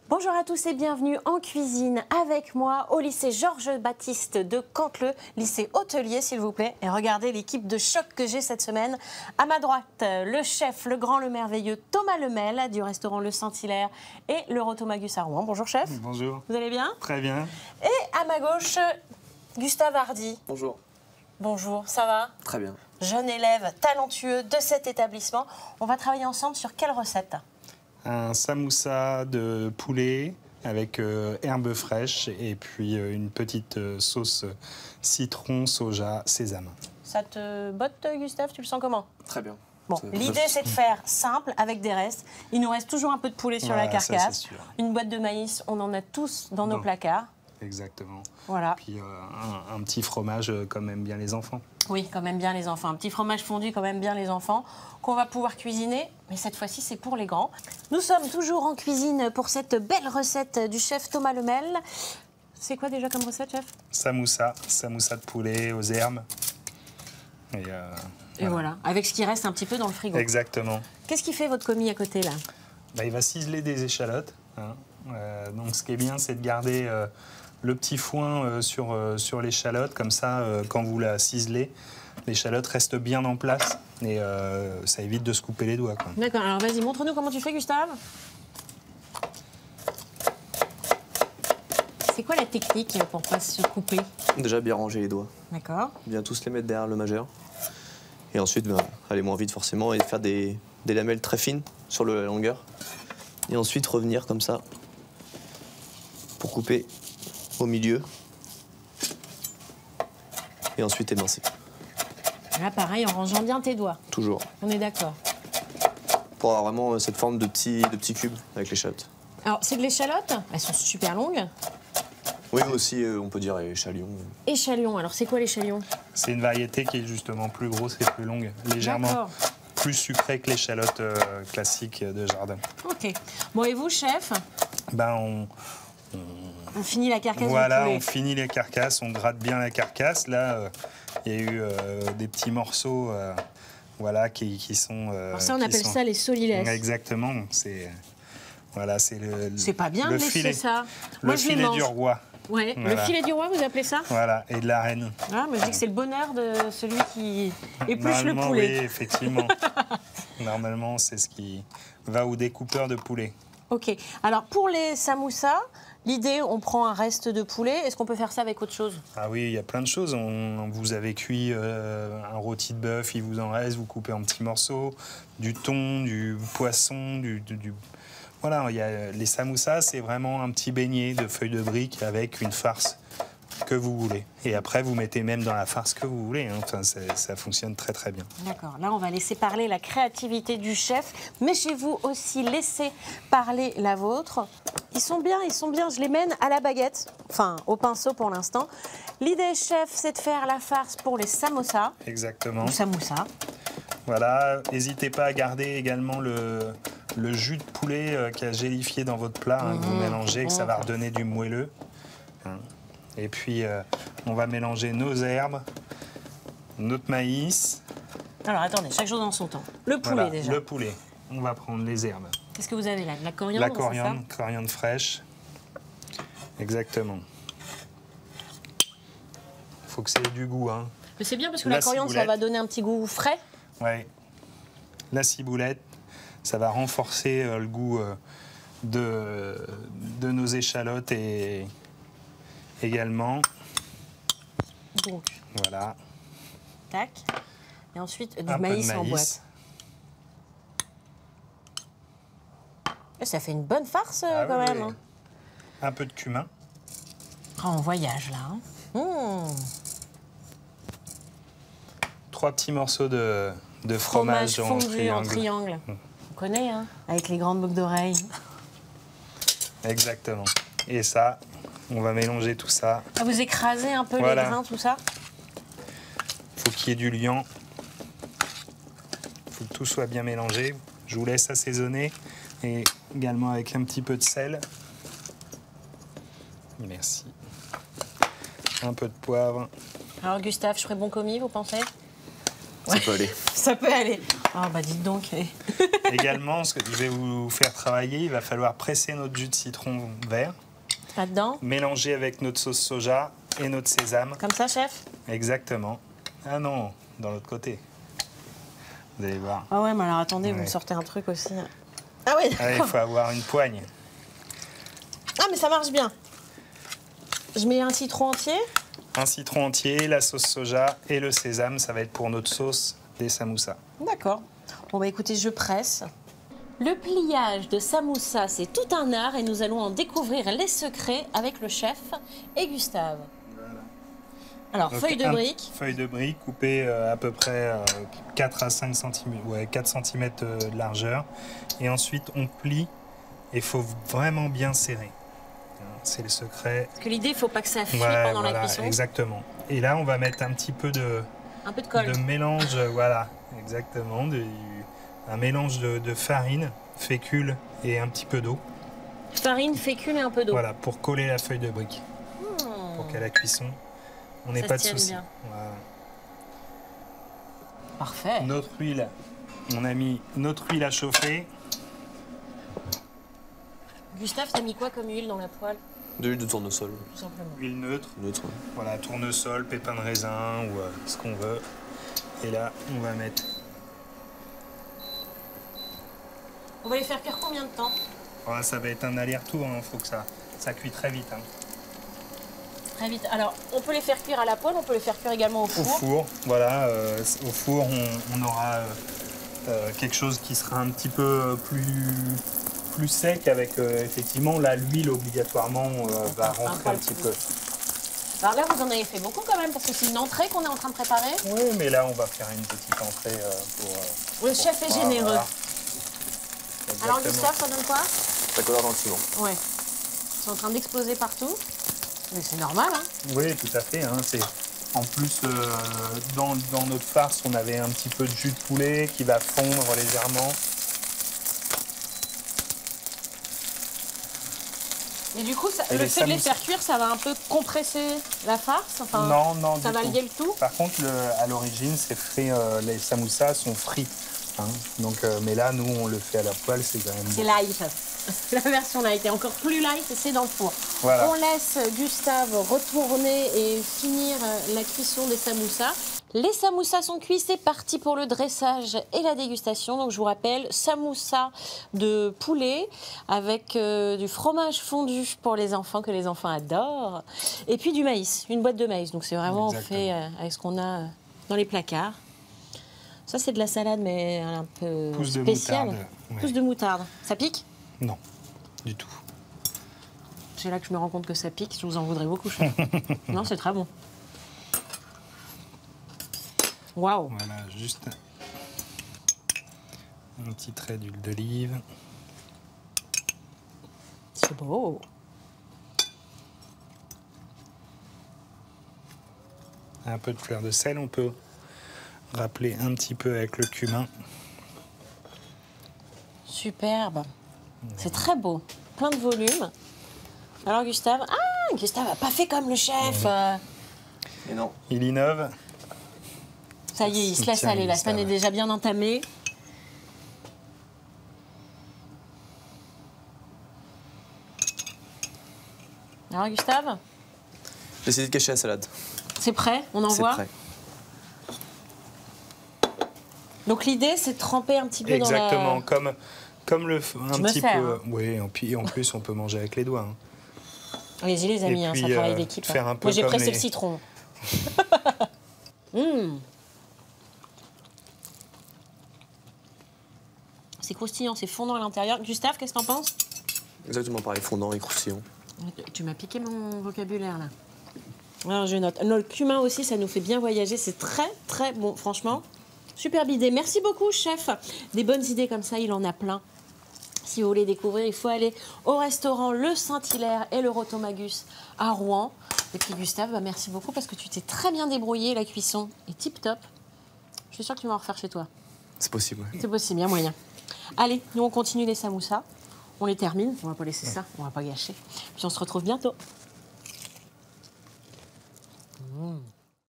Bonjour à tous et bienvenue en cuisine avec moi au lycée Georges-Baptiste de Canteleu, lycée hôtelier s'il vous plaît. Et regardez l'équipe de choc que j'ai cette semaine. À ma droite, le chef, le grand, le merveilleux Thomas Lemel du restaurant Le Saint-Hilaire et le Rotomagus à Rouen. Bonjour chef. Bonjour. Vous allez bien? Très bien. Et à ma gauche, Gustave Hardy. Bonjour. Bonjour, ça va? Très bien. Jeune élève talentueux de cet établissement. On va travailler ensemble sur quelle recette? Un samoussa de poulet avec herbes fraîches et puis une petite sauce citron, soja, sésame. Ça te botte, Gustave? Tu le sens comment? Très bien. Bon, l'idée c'est de faire simple avec des restes. Il nous reste toujours un peu de poulet sur la carcasse. Ça, c'est sûr. Une boîte de maïs, on en a tous dans nos placards. Exactement. Voilà. Puis un petit fromage comme aiment bien les enfants. Oui, quand même bien les enfants. Un petit fromage fondu quand même bien les enfants qu'on va pouvoir cuisiner. Mais cette fois-ci, c'est pour les grands. Nous sommes toujours en cuisine pour cette belle recette du chef Thomas Lemel. C'est quoi déjà comme recette, chef? Samoussa de poulet aux herbes. Et voilà, avec ce qui reste un petit peu dans le frigo. Exactement. Qu'est-ce qui fait votre commis à côté, là? Il va ciseler des échalotes. Hein. Donc ce qui est bien, c'est de garder le petit foin sur l'échalote. Comme ça, quand vous la ciselez, l'échalote reste bien en place et ça évite de se couper les doigts. D'accord, alors vas-y, montre-nous comment tu fais, Gustave. C'est quoi la technique pour ne pas se couper? Déjà bien ranger les doigts. D'accord. Bien tous les mettre derrière le majeur. Et ensuite, aller moins vite forcément et faire des lamelles très fines sur la longueur. Et ensuite revenir comme ça pour couper au milieu. Et ensuite émincer. Là, pareil, en rangeant bien tes doigts. Toujours. On est d'accord. Pour avoir vraiment cette forme de petits cubes avec l'échalote. Alors, c'est de l'échalote. Elles sont super longues. Oui, aussi, on peut dire échalion. Échalion. Alors, c'est quoi l'échalion? C'est une variété qui est justement plus grosse et plus longue, légèrement plus sucrée que l'échalote classique de jardin. Ok. Bon, et vous, chef? On finit la carcasse. Voilà, du poulet. on finit les carcasses, on gratte bien la carcasse. Là, il y a eu des petits morceaux voilà, qui sont... Alors ça, on appelle ça les solilaires. Exactement. Voilà, c'est le... C'est pas bien de laisser filet, ça. Le Moi, filet du roi. Ouais, voilà. Le filet du roi, vous appelez ça? Voilà, et de la reine. Ah, mais je dis que c'est le bonheur de celui qui épluche le poulet. Oui, effectivement. Normalement, c'est ce qui va au découpeur de poulet. Ok. Alors, pour les samoussas, l'idée, on prend un reste de poulet. Est-ce qu'on peut faire ça avec autre chose? Ah oui, il y a plein de choses. Vous avez cuit un rôti de bœuf, il vous en reste, vous coupez en petits morceaux, du thon, du poisson, Voilà, les samoussas, c'est vraiment un petit beignet de feuilles de briques avec une farce que vous voulez. Et après, vous mettez même dans la farce que vous voulez. Hein. Enfin, ça fonctionne très très bien. D'accord. Là, on va laisser parler la créativité du chef. Mais chez vous aussi, laissez parler la vôtre. Ils sont bien. Je les mène à la baguette. Enfin, au pinceau pour l'instant. L'idée, chef, c'est de faire la farce pour les samoussas. Exactement. Ou samoussas. Voilà. N'hésitez pas à garder également le jus de poulet qui a gélifié dans votre plat, que vous mélangez, que ça va redonner du moelleux. Hein. Et puis, on va mélanger nos herbes, notre maïs. Alors, attendez, chaque chose dans son temps. Le poulet, voilà, déjà. Le poulet. On va prendre les herbes. Qu'est-ce que vous avez là? De la coriandre? La coriandre, coriandre fraîche. Exactement. Il faut que ça ait du goût. Hein. Mais c'est bien parce que la coriandre, ça va donner un petit goût frais. Oui. La ciboulette, ça va renforcer le goût de nos échalotes et également. Donc. Voilà. Tac. Et ensuite, du un maïs peu de en boîte. Et ça fait une bonne farce quand même. Hein. Un peu de cumin. Ah, on voyage là. Hein. 3 petits morceaux de fromage fondu en en triangle. On connaît, hein, avec les grandes boucles d'oreilles. Exactement. Et ça, on va mélanger tout ça. Ah, vous écrasez un peu les grains, tout ça? Il faut qu'il y ait du liant. Il faut que tout soit bien mélangé. Je vous laisse assaisonner et également avec un petit peu de sel. Merci. Un peu de poivre. Alors Gustave, je ferai bon commis, vous pensez? Ça peut aller. Ça peut aller. Ah bah dites donc. Également, ce que je vais vous faire travailler, il va falloir presser notre jus de citron vert, Là-dedans. mélanger avec notre sauce soja et notre sésame. Comme ça, chef? Exactement. Ah non, dans l'autre côté. Vous allez voir. Ah ouais, mais alors attendez, vous me Ouais. sortez un truc aussi. Ah oui, Ah, il d'accord. faut avoir une poigne. Ah mais ça marche bien. Je mets un citron entier. Un citron entier, la sauce soja et le sésame, ça va être pour notre sauce des samoussas. D'accord. Bon bah écoutez, je presse. Le pliage de samoussa, c'est tout un art et nous allons en découvrir les secrets avec le chef et Gustave. Alors, Donc, feuille de brique. Feuille de brique coupée à peu près 4 à 5 cm, ouais, 4 cm de largeur. Et ensuite, on plie et il faut vraiment bien serrer. C'est le secret. Parce que l'idée, il ne faut pas que ça frie Ouais, pendant la voilà, cuisson. exactement. Et là, on va mettre un petit peu de Un peu de colle. mélange, voilà, exactement, un mélange de farine, fécule et un petit peu d'eau. Farine, fécule et un peu d'eau. Voilà, pour coller la feuille de brique. Pour qu'à la cuisson, on n'ait Ça pas se de tienne soucis. bien. Voilà. Parfait. Notre huile, on a mis notre huile à chauffer. Gustave, t'as mis quoi comme huile dans la poêle? De l'huile de tournesol, Tout simplement. Huile neutre, neutre. voilà, tournesol, pépins de raisin ou ce qu'on veut. Et là, on va mettre. On va les faire cuire combien de temps? Voilà, ça va être un aller-retour, il faut que ça cuit très vite. Hein. Très vite. Alors, on peut les faire cuire à la poêle, on peut les faire cuire également au Au four. four, voilà, au four, on aura quelque chose qui sera un petit peu plus sec avec effectivement là l'huile obligatoirement va rentrer un petit peu. Alors là, vous en avez fait beaucoup quand même, parce que c'est une entrée qu'on est en train de préparer. Oui, mais là on va faire une petite entrée pour. Le chef est voilà, généreux. voilà. Alors Exactement. Gustave, ça donne quoi? Ça colore gentiment. Ouais. Ils sont en train d'exploser partout. Mais c'est normal, hein. Oui, tout à fait. Hein, en plus, dans notre farce, on avait un petit peu de jus de poulet qui va fondre légèrement. Et du coup, Et le les fait de les samoussas. faire cuire, ça va un peu compresser la farce. Enfin, Non, ça du va tout. lier le tout. Par contre, à l'origine, c'est frit, les samoussas sont frits. Hein. Donc, mais là, nous, on le fait à la poêle, c'est quand même C'est bon. light. La version light est encore plus light, c'est dans le four. Voilà. On laisse Gustave retourner et finir la cuisson des samoussas. Les samoussas sont cuits, c'est parti pour le dressage et la dégustation. Donc je vous rappelle, samoussas de poulet avec du fromage fondu pour les enfants que les enfants adorent. Et puis du maïs, une boîte de maïs. Donc c'est vraiment Exactement. fait avec ce qu'on a dans les placards. Ça c'est de la salade mais un peu Pousse de spéciale. moutarde, ouais. Pousse de moutarde. Ça pique? Non, du tout. C'est là que je me rends compte que ça pique, je vous en voudrais beaucoup. chef. Non, c'est très bon. Waouh. Voilà, juste un petit trait d'huile d'olive. C'est beau. Un peu de fleur de sel, on peut rappeler un petit peu avec le cumin. Superbe. C'est très beau. Plein de volume. Alors Gustave, Gustave a pas fait comme le chef. Et non. Il innove. Ça y est, il se laisse Tiens, aller. La Gustave. semaine est déjà bien entamée. Alors Gustave, J'ai essayé de cacher la salade. c'est prêt? On C'est envoie? prêt. Donc l'idée, c'est de tremper un petit peu Exactement, dans la... comme un Je me petit sers, peu. hein. Oui, et en plus, on peut manger avec les doigts. Hein. Allez-y les amis, Et hein, puis, ça travaille d'équipe. faire hein. un peu Moi j'ai comme pressé le les- citron. C'est croustillant, c'est fondant à l'intérieur. Gustave, qu'est-ce que t'en penses? Exactement pareil, fondant et croustillant. Tu m'as piqué mon vocabulaire là. Alors je note. Le cumin aussi, ça nous fait bien voyager. C'est très très bon, franchement. Superbe idée. Merci beaucoup, chef. Des bonnes idées comme ça, il en a plein. Si vous voulez découvrir, il faut aller au restaurant Le Saint-Hilaire et le Rotomagus à Rouen. Et puis Gustave, bah, merci beaucoup parce que tu t'es très bien débrouillé. La cuisson est tip top. Je suis sûre que tu vas en refaire chez toi. C'est possible, ouais. C'est possible, il y a moyen. Allez, nous on continue les samoussas. On les termine. On va pas laisser ça, on va pas gâcher. Puis on se retrouve bientôt.